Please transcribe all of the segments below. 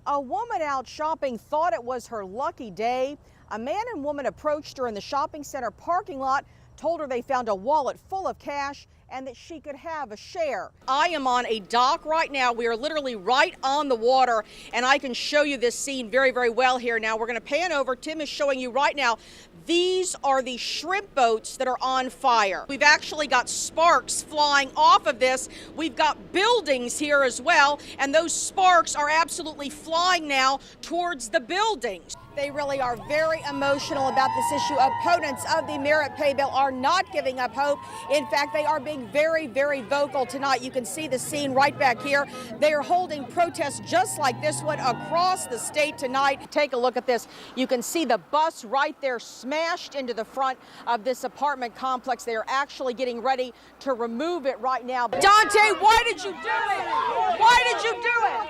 A woman out shopping thought it was her lucky day. A man and woman approached her in the shopping center parking lot, told her they found a wallet full of cash and that she could have a share. I am on a dock right now. We are literally right on the water, and I can show you this scene very, very well here. Now we're going to pan over. Tim is showing you right now. These are the shrimp boats that are on fire. We've actually got sparks flying off of this. We've got buildings here as well, and those sparks are absolutely flying now towards the buildings. They really are very emotional about this issue. Opponents of the merit pay bill are not giving up hope. In fact, they are being very, very vocal tonight. You can see the scene right back here. They are holding protests just like this one across the state tonight. Take a look at this. You can see the bus right there smashed into the front of this apartment complex. They are actually getting ready to remove it right now. Dante, why did you do it? Why did you do it?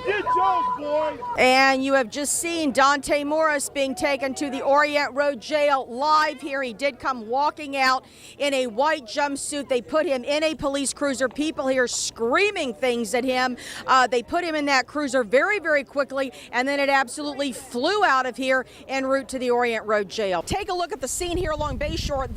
Get yours, boy. And you have just seen Dante Morris being taken to the Orient Road Jail live here. He did come walking out in a white jumpsuit. They put him in a police cruiser. People here screaming things at him. They put him in that cruiser very, very quickly, and then it absolutely flew out of here en route to the Orient Road Jail. Take a look at the scene here along Bayshore.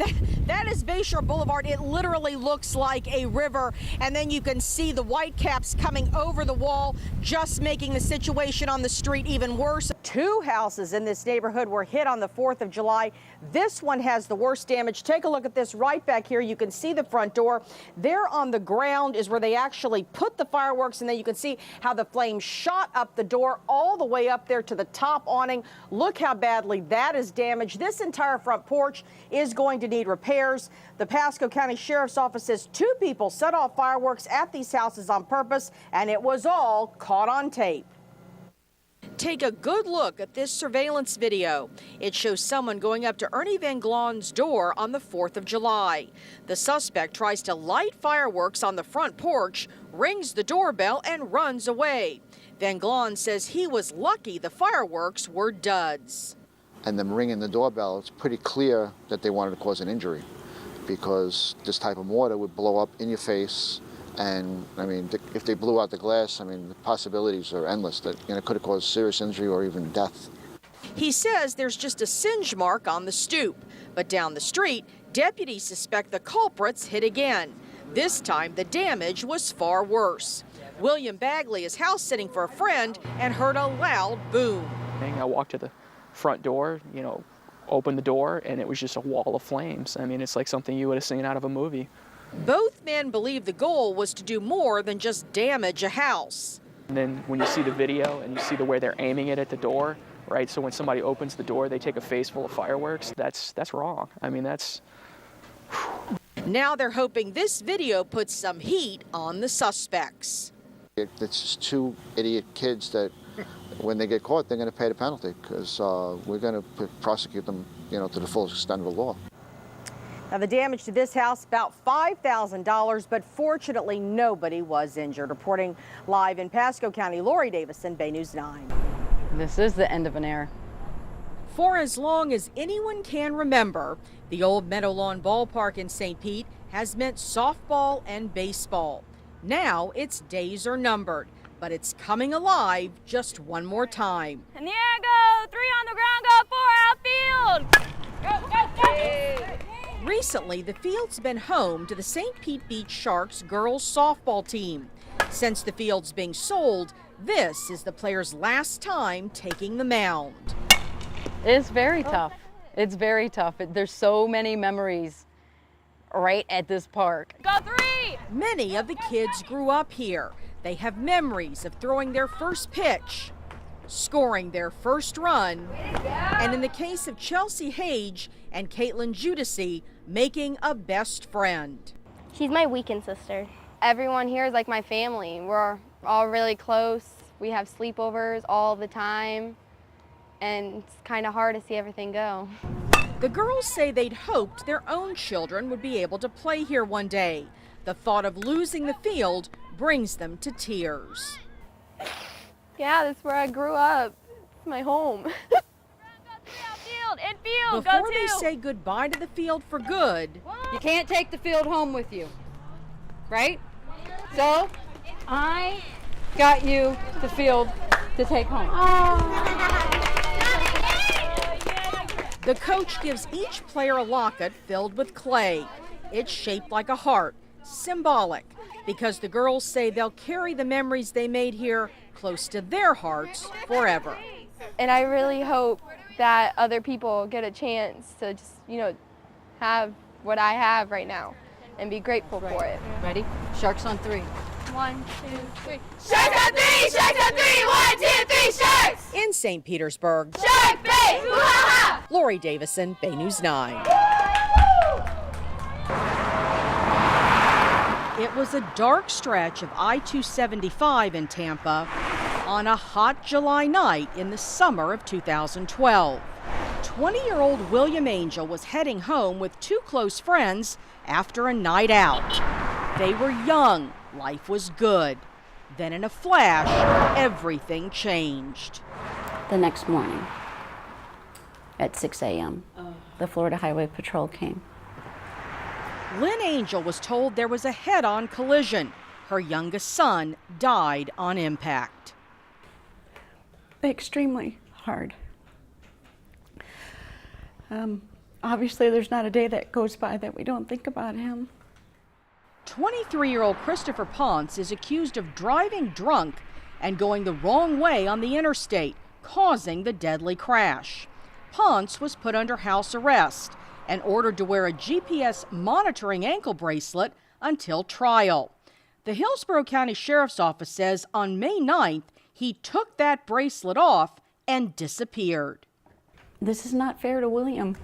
That is Bayshore Boulevard. It literally looks like a river, and then you can see the white caps coming over the wall, just making the situation on the street even worse. 2 houses in this neighborhood were hit on the 4th of July. This one has the worst damage. Take a look at this right back here. You can see the front door. There on the ground is where they actually put the fireworks, and then you can see how the flames shot up the door all the way up there to the top awning. Look how badly that is damaged. This entire front porch is going to need repairs. The Pasco County Sheriff's Office says 2 people set off fireworks at these houses on purpose, and it was all caught on tape. Take a good look at this surveillance video. It shows someone going up to Ernie Van Glon's door on the 4th of July. The suspect tries to light fireworks on the front porch, rings the doorbell, and runs away. Van Glon says he was lucky the fireworks were duds. And them ringing the doorbell, it's pretty clear that they wanted to cause an injury, because this type of mortar would blow up in your face. And I mean, if they blew out the glass, I mean, the possibilities are endless. That it could have caused serious injury or even death. He says there's just a singe mark on the stoop, but down the street, deputies suspect the culprits hit again. This time, the damage was far worse. William Bagley is house sitting for a friend and heard a loud boom. I walked to the front door, opened the door, and it was just a wall of flames. I mean, it's like something you would have seen out of a movie. Both men believe the goal was to do more than just damage a house. And then when you see the video and you see the way they're aiming it at the door, right? So when somebody opens the door, they take a face full of fireworks. That's wrong. I mean, that's... Now they're hoping this video puts some heat on the suspects. It's just 2 idiot kids that, when they get caught, they're going to pay the penalty, because we're going to prosecute them, to the full extent of the law. Now, the damage to this house, about $5,000, but fortunately nobody was injured. Reporting live in Pasco County, Laurie Davison, Bay News 9. This is the end of an era. For as long as anyone can remember, the old Meadowlawn Ballpark in St. Pete has meant softball and baseball. Now its days are numbered, but it's coming alive just one more time. In the air, go! 3 on the ground, go! 4 outfield! Go, go, go! Recently, the field's been home to the St. Pete Beach Sharks girls softball team. Since the field's being sold, this is the players' last time taking the mound. It's very tough. It's very tough. There's so many memories right at this park. Go 3! Many of the kids grew up here. They have memories of throwing their first pitch, scoring their first run, and in the case of Chelsea Hage and Caitlin Judici, making a best friend. She's my weekend sister. Everyone here is like my family. We're all really close. We have sleepovers all the time, and it's kind of hard to see everything go. The girls say they'd hoped their own children would be able to play here one day. The thought of losing the field brings them to tears. Yeah, that's where I grew up. It's my home. Infield, Before go 2! they say goodbye to the field for good, You can't take the field home with you, right? So I got you the field to take home. The coach gives each player a locket filled with clay. It's shaped like a heart, symbolic, because the girls say they'll carry the memories they made here close to their hearts forever. And I really hope that other people get a chance to just, have what I have right now and be grateful for it. Ready? Sharks on 3. 1, 2, 3. Sharks on 3! Sharks on 3! 1, 2, 3, sharks! In St. Petersburg, Shark bait! Hoo-ha-ha! Laurie Davison, Bay News 9. It was a dark stretch of I-275 in Tampa on a hot July night in the summer of 2012. 20-year-old William Angel was heading home with 2 close friends after a night out. They were young, life was good. Then in a flash, everything changed. The next morning at 6 a.m., the Florida Highway Patrol came. Lynn Angel was told there was a head-on collision. Her youngest son died on impact. Extremely hard. Obviously, there's not a day that goes by that we don't think about him. 23-year-old Christopher Ponce is accused of driving drunk and going the wrong way on the interstate, causing the deadly crash. Ponce was put under house arrest and ordered to wear a GPS monitoring ankle bracelet until trial. The Hillsborough County Sheriff's Office says on May 9th, he took that bracelet off and disappeared. This is not fair to William.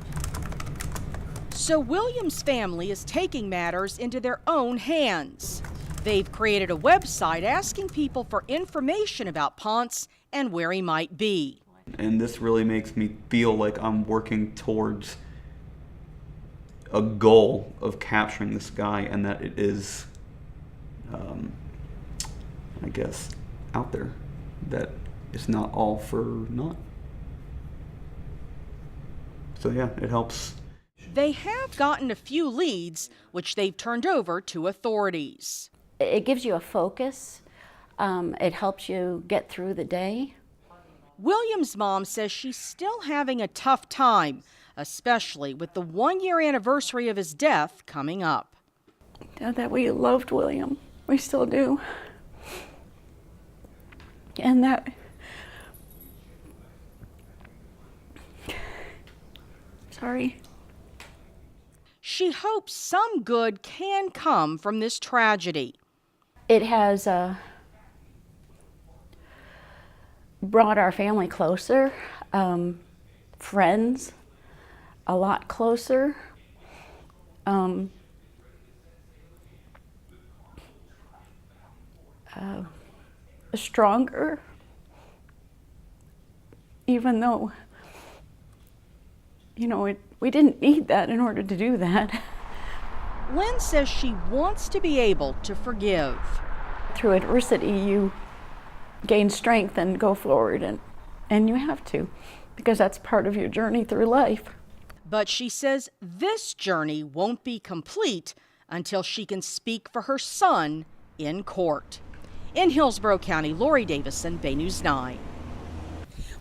So William's family is taking matters into their own hands. They've created a website asking people for information about Ponce and where he might be. And this really makes me feel like I'm working towards a goal of capturing this guy, and that it is, I guess, out there, that it's not all for naught. So yeah, it helps. They have gotten a few leads, which they've turned over to authorities. It gives you a focus. It helps you get through the day. William's mom says she's still having a tough time, especially with the 1-year anniversary of his death coming up. That we loved William. We still do. And that... Sorry. She hopes some good can come from this tragedy. It has brought our family closer, friends a lot closer. Stronger, even though, we didn't need that in order to do that. Lynn says she wants to be able to forgive. Through adversity, you gain strength and go forward, and you have to, because that's part of your journey through life. But she says this journey won't be complete until she can speak for her son in court. In Hillsborough County, Laurie Davison, Bay News 9.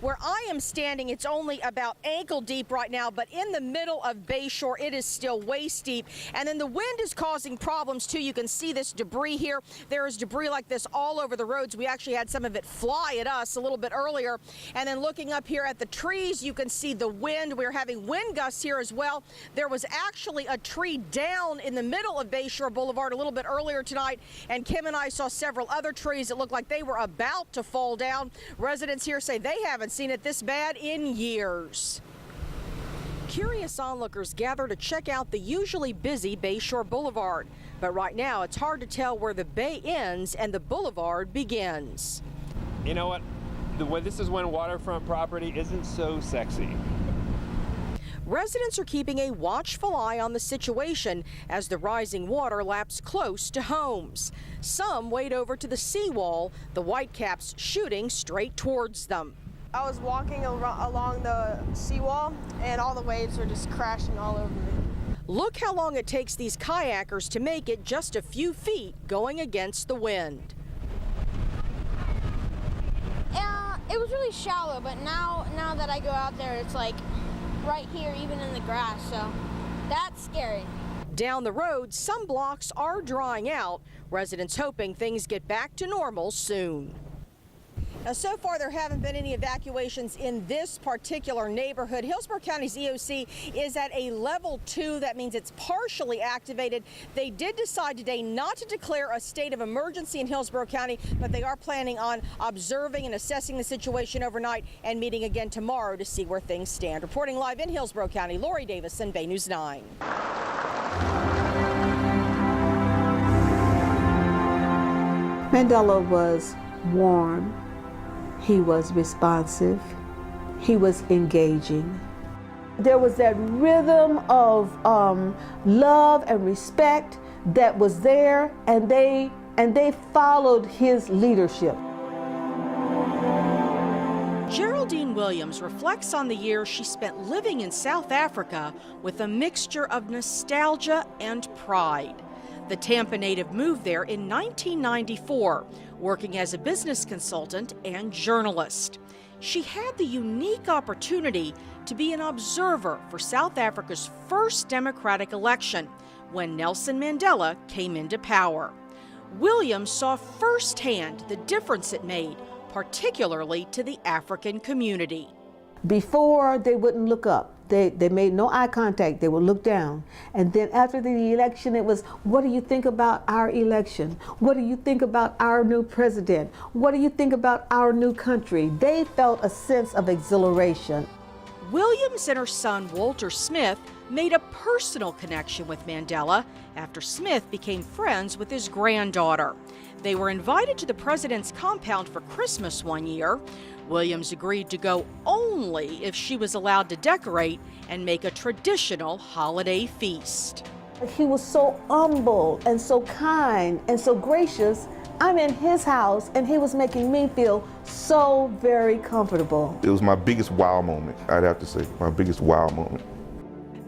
Where I am standing, it's only about ankle deep right now, but in the middle of Bayshore, it is still waist deep. And then the wind is causing problems too. You can see this debris here. There is debris like this all over the roads. We actually had some of it fly at us a little bit earlier. And then looking up here at the trees, you can see the wind. We're having wind gusts here as well. There was actually a tree down in the middle of Bayshore Boulevard a little bit earlier tonight. And Kim and I saw several other trees that looked like they were about to fall down. Residents here say they haven't seen it this bad in years. Curious onlookers gather to check out the usually busy Bayshore Boulevard, but right now it's hard to tell where the bay ends and the boulevard begins. You know what? This is when waterfront property isn't so sexy. Residents are keeping a watchful eye on the situation as the rising water laps close to homes. Some wade over to the seawall, the whitecaps shooting straight towards them. I was walking along the seawall and all the waves were just crashing all over me. Look how long it takes these kayakers to make it just a few feet going against the wind. It was really shallow, but now that I go out there, it's like right here, even in the grass, so that's scary. Down the road, some blocks are drying out. Residents hoping things get back to normal soon. Now, so far, there haven't been any evacuations in this particular neighborhood. Hillsborough County's EOC is at a level 2. That means it's partially activated. They did decide today not to declare a state of emergency in Hillsborough County, but they are planning on observing and assessing the situation overnight and meeting again tomorrow to see where things stand. Reporting live in Hillsborough County, Laurie Davison, Bay News 9. Mandela was warm. He was responsive. He was engaging. There was that rhythm of love and respect that was there, and they followed his leadership. Geraldine Williams reflects on the years she spent living in South Africa with a mixture of nostalgia and pride. The Tampa native moved there in 1994, working as a business consultant and journalist. She had the unique opportunity to be an observer for South Africa's first democratic election when Nelson Mandela came into power. Williams saw firsthand the difference it made, particularly to the African community. Before, they wouldn't look up. They made no eye contact. They would look down. And then after the election, it was, what do you think about our election? What do you think about our new president? What do you think about our new country? They felt a sense of exhilaration. Williams and her son, Walter Smith, made a personal connection with Mandela after Smith became friends with his granddaughter. They were invited to the president's compound for Christmas one year. Williams agreed to go only if she was allowed to decorate and make a traditional holiday feast. He was so humble and so kind and so gracious. I'm in his house and he was making me feel so very comfortable. It was my biggest wow moment, I'd have to say, my biggest wow moment.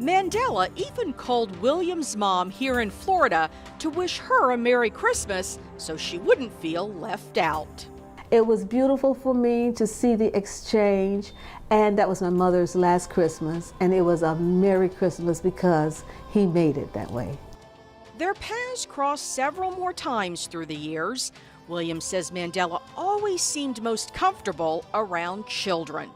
Mandela even called Williams' mom here in Florida to wish her a Merry Christmas so she wouldn't feel left out. It was beautiful for me to see the exchange, and that was my mother's last Christmas, and it was a Merry Christmas because he made it that way. Their paths crossed several more times through the years. Williams says Mandela always seemed most comfortable around children.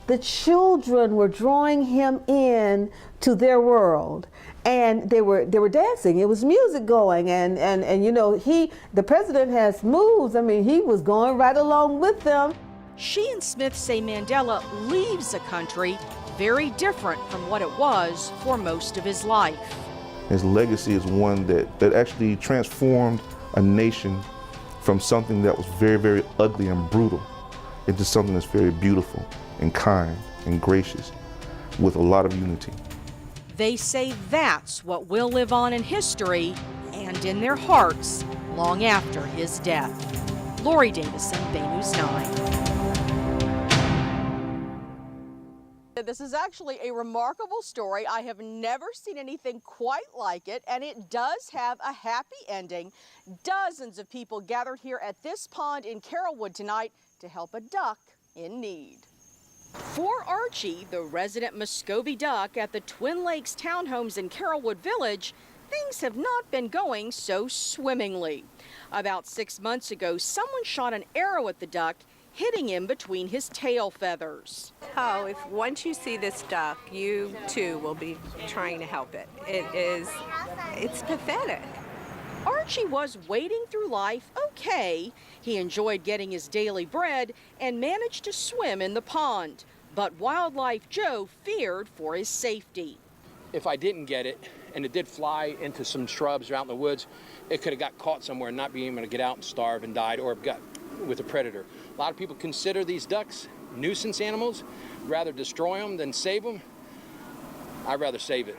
The children were drawing him in to their world, and they were dancing. It was music going, and you know, the president has moves. I mean, he was going right along with them. She and Smith say Mandela leaves a country very different from what it was for most of his life. His legacy is one that actually transformed a nation from something that was very, very ugly and brutal into something that's very beautiful and kind and gracious with a lot of unity. They say that's what will live on in history and in their hearts long after his death. Laurie Davison, Bay News 9. This is actually a remarkable story. I have never seen anything quite like it, and it does have a happy ending. Dozens of people gathered here at this pond in Carrollwood tonight to help a duck in need. For Archie, the resident Muscovy duck at the Twin Lakes Townhomes in Carrollwood Village, things have not been going so swimmingly. About 6 months ago, someone shot an arrow at the duck, hitting him between his tail feathers. Oh, once you see this duck, you too will be trying to help it. It's pathetic. Archie was wading through life okay. He enjoyed getting his daily bread and managed to swim in the pond. But Wildlife Joe feared for his safety. If I didn't get it, and it did fly into some shrubs out in the woods, it could have got caught somewhere and not being able to get out and starve and died, or got with a predator. A lot of people consider these ducks nuisance animals, rather destroy them than save them. I'd rather save it.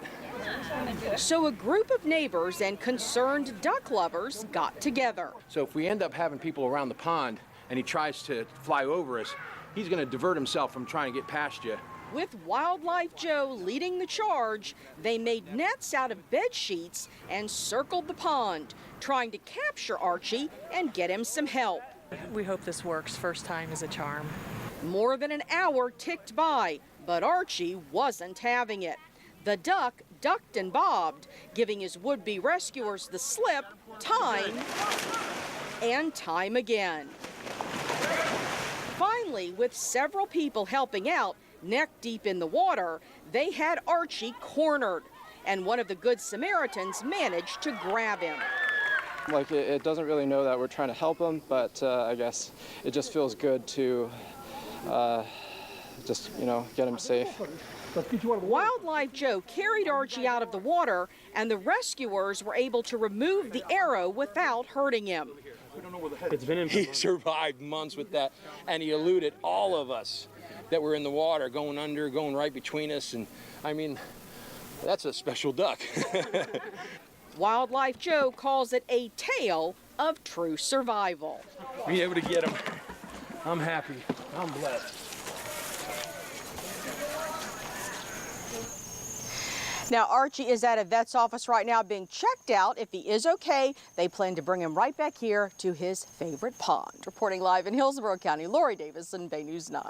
So a group of neighbors and concerned duck lovers got together. So if we end up having people around the pond and he tries to fly over us, he's going to divert himself from trying to get past you. With Wildlife Joe leading the charge, they made nets out of bed sheets and circled the pond, trying to capture Archie and get him some help. We hope this works. First time is a charm. More than an hour ticked by, but Archie wasn't having it. The duck ducked and bobbed, giving his would-be rescuers the slip time and time again. Finally, with several people helping out, neck deep in the water, they had Archie cornered, and one of the Good Samaritans managed to grab him. Like, it doesn't really know that we're trying to help him, but I guess it just feels good to just, get him safe. Wildlife Joe carried Archie out of the water, and the rescuers were able to remove the arrow without hurting him. He survived months with that, and he eluded all of us that were in the water, going under, going right between us, and I mean, that's a special duck. Wildlife Joe calls it a tale of true survival. Being able to get him, I'm happy. I'm blessed. Now, Archie is at a vet's office right now being checked out. If he is okay, they plan to bring him right back here to his favorite pond. Reporting live in Hillsborough County, Laurie Davison, Bay News 9.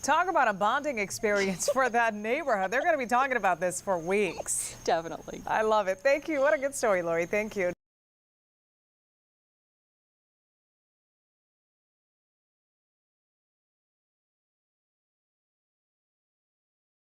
Talk about a bonding experience for that neighborhood. They're going to be talking about this for weeks. Definitely. I love it. Thank you. What a good story, Laurie. Thank you.